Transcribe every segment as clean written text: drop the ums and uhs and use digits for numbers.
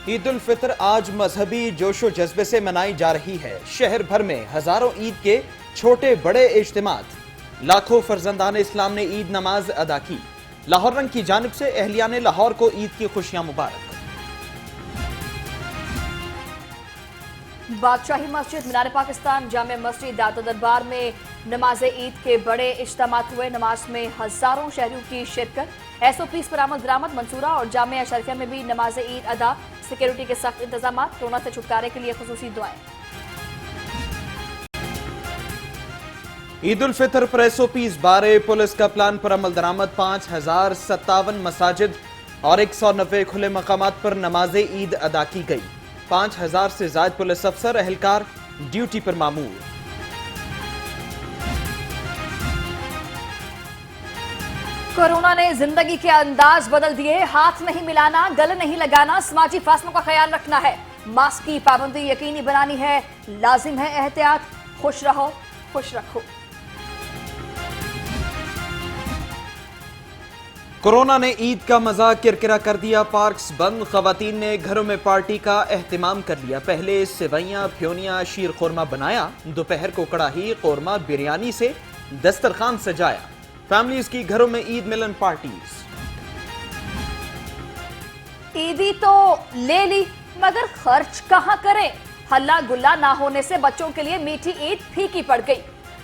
عید الفطر آج مذہبی جوش و جذبے سے منائی جا رہی ہے۔ شہر بھر میں ہزاروں عید کے چھوٹے بڑے اجتماعات، لاکھوں فرزندان اسلام نے عید نماز ادا کی۔ لاہور رنگ کی جانب سے اہلیان لاہور کو عید کی خوشیاں مبارک۔ بادشاہی مسجد مینار پاکستان جامع مسجد داد و دربار میں نماز عید کے بڑے اجتماعات ہوئے۔ نماز میں ہزاروں شہریوں کی شرکت۔ ایس او پیز پر آمد درآمد منصورہ اور جامعہ اشرفیہ میں بھی نماز عید ادا۔ سیکیورٹی کے سخت انتظامات، کورونا سے چھٹکارے کے لیے خصوصی دعائیں۔ عید الفطر پر ایس او پیز بارے پولیس کا پلان پر عمل درآمد۔ 5057 مساجد اور 190 کھلے مقامات پر نماز عید ادا کی گئی۔ 5000 سے زائد پولیس افسر اہلکار ڈیوٹی پر مامور۔ کورونا نے زندگی کے انداز بدل دیے۔ ہاتھ نہیں ملانا، گلے نہیں لگانا، سماجی فاصلوں کا خیال رکھنا ہے، ماسک کی پابندی یقینی بنانی ہے، لازم ہے احتیاط۔ خوش رہو، خوش رکھو۔ کورونا نے عید کا مزہ کرکرا کر دیا۔ پارکس بند، خواتین نے گھروں میں پارٹی کا اہتمام کر لیا۔ پہلے سیویاں، پھیونیاں، شیر خورما بنایا، دوپہر کو کڑاہی، قورمہ، بریانی سے دسترخوان سجایا۔ فیملیز کی گھروں میں عید ملن پارٹیز۔ عیدی تو لے لی مگر خرچ کہاں کریں؟ ہلا گلا نہ ہونے سے بچوں کے لیے میٹھی عید پھیکی پڑ گئی۔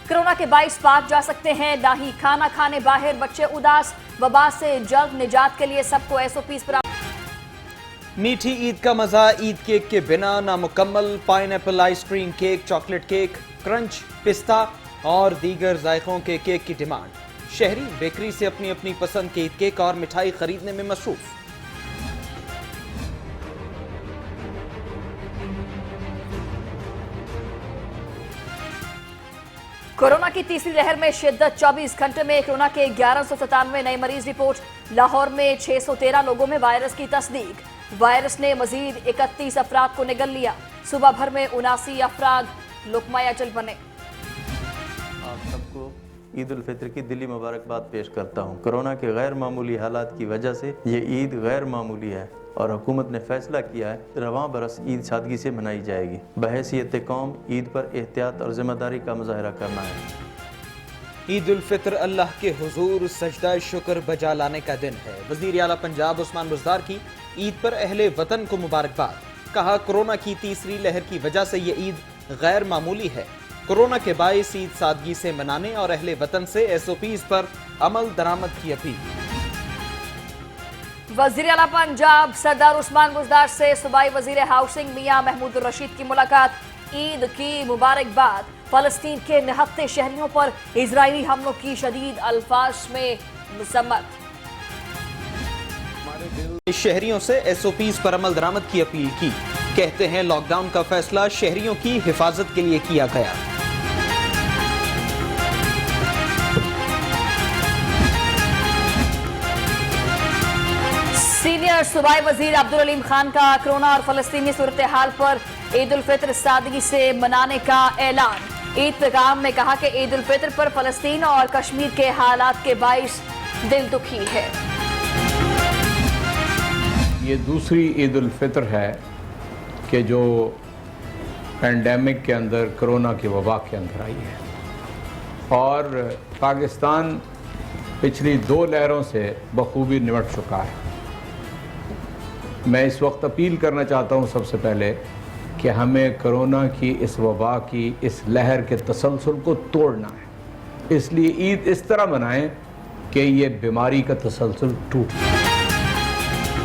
کورونا کے باعث پارک جا سکتے ہیں نہ ہی کھانا کھانے باہر، بچے اداس۔ وبا سے جلد نجات کے لیے سب کو ایس او پیز پر میٹھی عید کا مزہ عید کیک کے بنا نامکمل۔ Pineapple ice cream cake, chocolate cake, crunch, پستہ اور دیگر ذائقوں کے کیک کی ڈیمانڈ۔ شہری بیکری سے اپنی اپنی پسند کے عید کیک اور مٹھائی خریدنے میں مصروف۔ کورونا کی تیسری لہر میں شدت۔ 24 گھنٹے میں کورونا کے 1197 نئے مریض رپورٹ۔ لاہور میں 613 لوگوں میں وائرس کی تصدیق۔ وائرس نے مزید 31 افراد کو نگل لیا۔ صبح بھر میں 79 افراد لقمہ اجل بنے۔ آپ سب کو عید الفطر کی دلی مبارکباد پیش کرتا ہوں۔ کورونا کے غیر معمولی حالات کی وجہ سے یہ عید غیر معمولی ہے اور حکومت نے فیصلہ کیا ہے رواں برس عید سادگی سے منائی جائے گی۔ بحیثیت قوم عید پر احتیاط اور ذمہ داری کا مظاہرہ کرنا ہے۔ عید الفطر اللہ کے حضور سجدہ شکر بجا لانے کا دن ہے۔ وزیر اعلیٰ پنجاب عثمان بزدار کی عید پر اہل وطن کو مبارکباد۔ کہا کورونا کی تیسری لہر کی وجہ سے یہ عید غیر معمولی ہے۔ کورونا کے باعث عید سادگی سے منانے اور اہل وطن سے ایس او پیز پر عمل درآمد کی اپیل۔ وزیر اعلیٰ پنجاب سردار عثمان بزدار سے صوبائی وزیر ہاؤسنگ میاں محمود الرشید کی ملاقات۔ عید کی مبارکباد۔ فلسطین کے نہتے شہریوں پر اسرائیلی حملوں کی شدید الفاظ میں مذمت۔ شہریوں سے ایس او پیز پر عمل درآمد کی اپیل کی۔ کہتے ہیں لاک ڈاؤن کا فیصلہ شہریوں کی حفاظت کے لیے کیا گیا۔ سینئر صوبائی وزیر عبدالعلیم خان کا کورونا اور فلسطینی صورتحال پر عید الفطر سادگی سے منانے کا اعلان۔ عید پیغام میں کہا کہ عید الفطر پر فلسطین اور کشمیر کے حالات کے باعث دل دکھی ہے۔ یہ دوسری عید الفطر ہے کہ جو پینڈیمک کے اندر، کورونا کی وبا کے اندر آئی ہے، اور پاکستان پچھلی 2 لہروں سے بخوبی نمٹ چکا ہے۔ میں اس وقت اپیل کرنا چاہتا ہوں سب سے پہلے کہ ہمیں کورونا کی اس وبا کی اس لہر کے تسلسل کو توڑنا ہے۔ اس لیے عید اس طرح منائیں کہ یہ بیماری کا تسلسل ٹوٹ جائے۔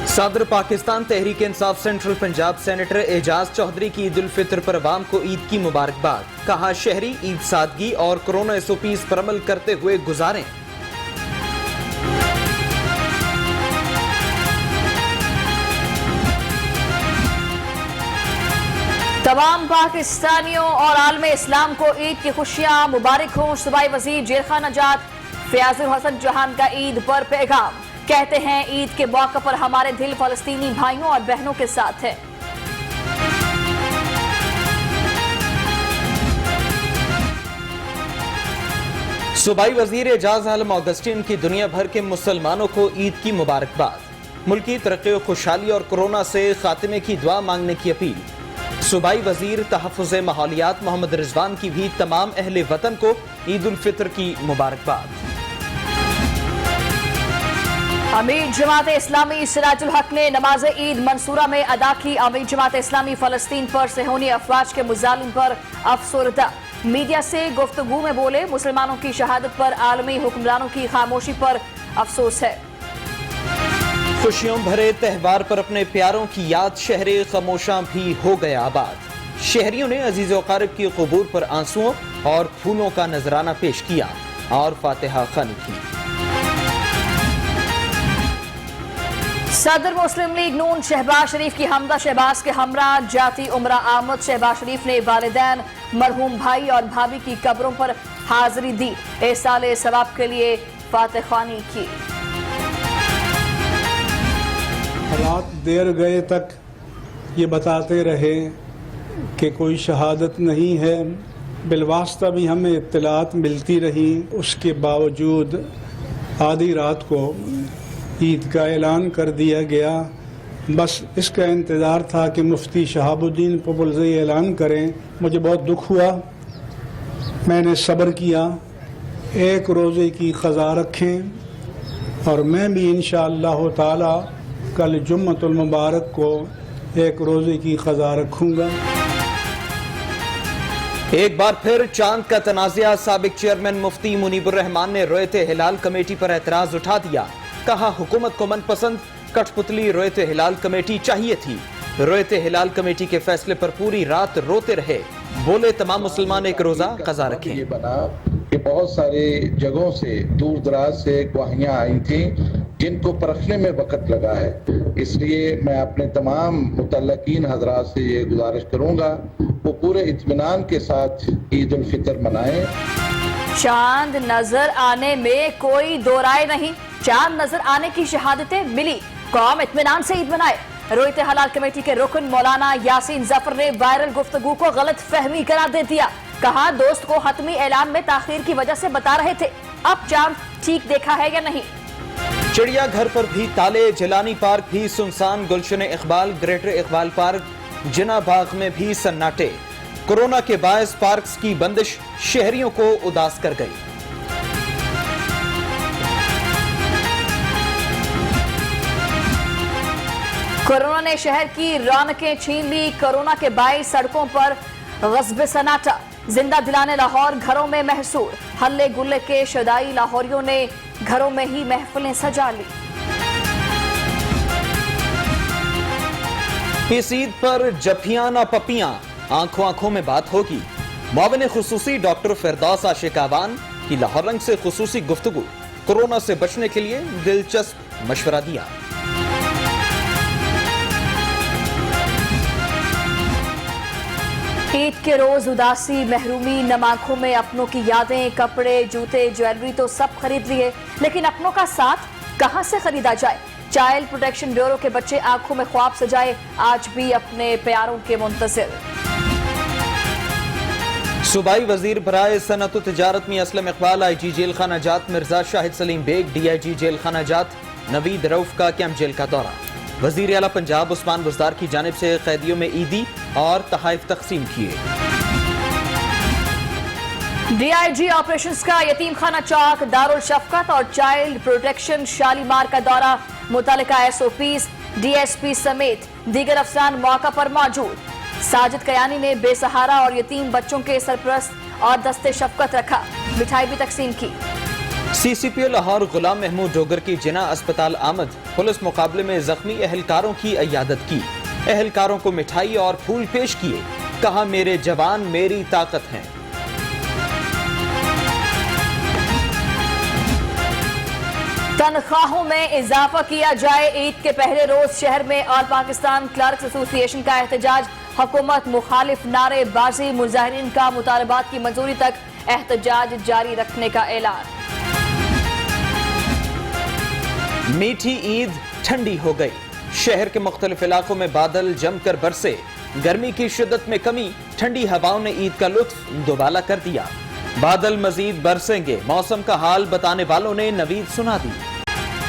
صدر پاکستان تحریک انصاف سینٹرل پنجاب سینیٹر اعجاز چودھری کی عید الفطر پر عوام کو عید کی مبارکباد۔ کہا شہری عید سادگی اور کورونا ایس او پیز پر عمل کرتے ہوئے گزاریں۔ تمام پاکستانیوں اور عالم اسلام کو عید کی خوشیاں مبارک ہوں۔ صوبائی وزیر جیرخان نجات فیاض الحسن جہان کا عید پر پیغام۔ کہتے ہیں عید کے موقع پر ہمارے دل فلسطینی بھائیوں اور بہنوں کے ساتھ ہے۔ صوبائی وزیر اعجاز عالم آگسٹین کی دنیا بھر کے مسلمانوں کو عید کی مبارکباد۔ ملکی ترقی و خوشحالی اور کورونا سے خاتمے کی دعا مانگنے کی اپیل۔ صوبائی وزیر تحفظ ماحولیات محمد رضوان کی بھی تمام اہل وطن کو عید الفطر کی مبارکباد۔ امیر جماعت اسلامی سراج الحق نے نماز عید منصورہ میں ادا کی۔ امیر جماعت اسلامی فلسطین پر صہیونی افواج کے مظالم پر افسردہ، میڈیا سے گفتگو میں بولے مسلمانوں کی شہادت پر عالمی حکمرانوں کی خاموشی پر افسوس ہے۔ خوشیوں بھرے تہوار پر اپنے پیاروں کی یاد شہر خاموشاں بھی ہو گیا آباد۔ شہریوں نے عزیز و اقارب کی قبور پر آنسوؤں اور پھولوں کا نذرانہ پیش کیا اور فاتحہ خوانی کی۔ صدر مسلم لیگ نون شہباز شریف کی حمدہ شہباز کے ہمراہ جاتی عمرہ آمد۔ شہباز شریف نے والدین، مرحوم بھائی اور بھابھی کی قبروں پر حاضری دی، ایصال ثواب کے لیے فاتح خوانی کی۔ حالات دیر گئے تک یہ بتاتے رہے کہ کوئی شہادت نہیں ہے، بالواسطہ بھی ہمیں اطلاعات ملتی رہی، اس کے باوجود آدھی رات کو عید کا اعلان کر دیا گیا۔ بس اس کا انتظار تھا کہ مفتی شہاب الدین پپلزئی اعلان کریں۔ مجھے بہت دکھ ہوا، میں نے صبر کیا، ایک روزے کی قضا رکھیں اور میں بھی انشاءاللہ تعالی کل جمعۃ المبارک کو ایک روزے کی قضا رکھوں گا۔ ایک بار پھر چاند کا تنازعہ، سابق چیئرمین مفتی منیب الرحمان نے رویت ہلال کمیٹی پر اعتراض اٹھا دیا۔ کہا حکومت کو من پسند کٹھ پتلی رویت ہلال کمیٹی چاہیے تھی، رویت ہلال کمیٹی کے فیصلے پر پوری رات روتے رہے، بولے تمام مسلمان ایک روزہ قضا رکھیں۔ یہ بنا کہ بہت سارے جگہوں سے دور دراز سے گواہیاں آئی تھیں جن کو پرکھنے میں وقت لگا ہے، اس لیے میں اپنے تمام متعلقین حضرات سے یہ گزارش کروں گا وہ پورے اطمینان کے ساتھ عید الفطر منائیں۔ چاند نظر آنے میں کوئی دو رائے نہیں، چاند نظر آنے کی شہادتیں ملی، قوم اطمینان سے عید منائے۔ رویت ہلال کمیٹی کے رکن مولانا یاسین ظفر نے وائرل گفتگو کو غلط فہمی قرار دے دیا۔ کہا دوست کو حتمی اعلان میں تاخیر کی وجہ سے بتا رہے تھے، اب چاند ٹھیک دیکھا ہے یا نہیں۔ چڑیا گھر پر بھی تالے، جیلانی پارک بھی سنسان، گلشن اقبال، گریٹر اقبال پارک، جنا باغ میں بھی سناٹے۔ کورونا کے باعث پارکس کی بندش شہریوں کو اداس کر گئی۔ کورونا نے شہر کی رونقیں چھین لی، کورونا کے باعث سڑکوں پر غصب سناٹا، زندہ دلانے لاہور گھروں میں محصور، ہلے گلے کے شدائی لاہوریوں نے گھروں میں ہی محفلیں سجا لی۔ اس عید پر جپیاں نہ پپیاں، آنکھوں آنکھوں میں بات ہوگی۔ معاون خصوصی ڈاکٹر فردوس عاشق آوان کی لاہور رنگ سے خصوصی گفتگو، کورونا سے بچنے کے لیے دلچسپ مشورہ دیا۔ عید کے روز اداسی، محرومی، نم آنکھوں میں اپنوں کی یادیں، کپڑے، جوتے، جیولری تو سب خرید لیے، لیکن اپنوں کا ساتھ کہاں سے خریدا جائے؟ چائلڈ پروٹیکشن بیورو کے بچے آنکھوں میں خواب سجائے آج بھی اپنے پیاروں کے منتظر۔ صوبائی وزیر برائے صنعت و تجارت میں Aslam Iqbal, I G jail خانہ جات Mirza Shahid Saleem Baig, D I G jail خانہ جات نوید رؤف کا کیمپ جیل کا دورہ۔ وزیر اعلیٰ پنجاب عثمان بزدار کی جانب سے قیدیوں میں عیدی اور تحائف تقسیم کیے۔ ڈی آئی جی آپریشنز کا یتیم خانہ چوک، دارالشفقت اور چائلڈ پروٹیکشن شالیمار کا دورہ، متعلقہ S O Ps, D S P سمیت دیگر افسران موقع پر موجود۔ ساجد کیانی نے بے سہارا اور یتیم بچوں کے سرپرست اور دستے شفقت رکھا، مٹھائی بھی تقسیم کی۔ سی سی پی او لاہور غلام محمود ڈوگر کی جناح اسپتال آمد، پولیس مقابلے میں زخمی اہلکاروں کی عیادت کی، اہلکاروں کو مٹھائی اور پھول پیش کیے، کہا میرے جوان میری طاقت ہیں۔ تنخواہوں میں اضافہ کیا جائے، عید کے پہلے روز شہر میں آل پاکستان کلرکس ایسوسی ایشن کا احتجاج، حکومت مخالف نعرے بازی، مظاہرین کا مطالبات کی منظوری تک احتجاج جاری رکھنے کا اعلان۔ میٹھی عید ٹھنڈی ہو گئی، شہر کے مختلف علاقوں میں بادل جم کر برسے، گرمی کی شدت میں کمی، ٹھنڈی ہواؤں نے عید کا لطف دوبالا کر دیا۔ بادل مزید برسیں گے، موسم کا حال بتانے والوں نے نوید سنا دی۔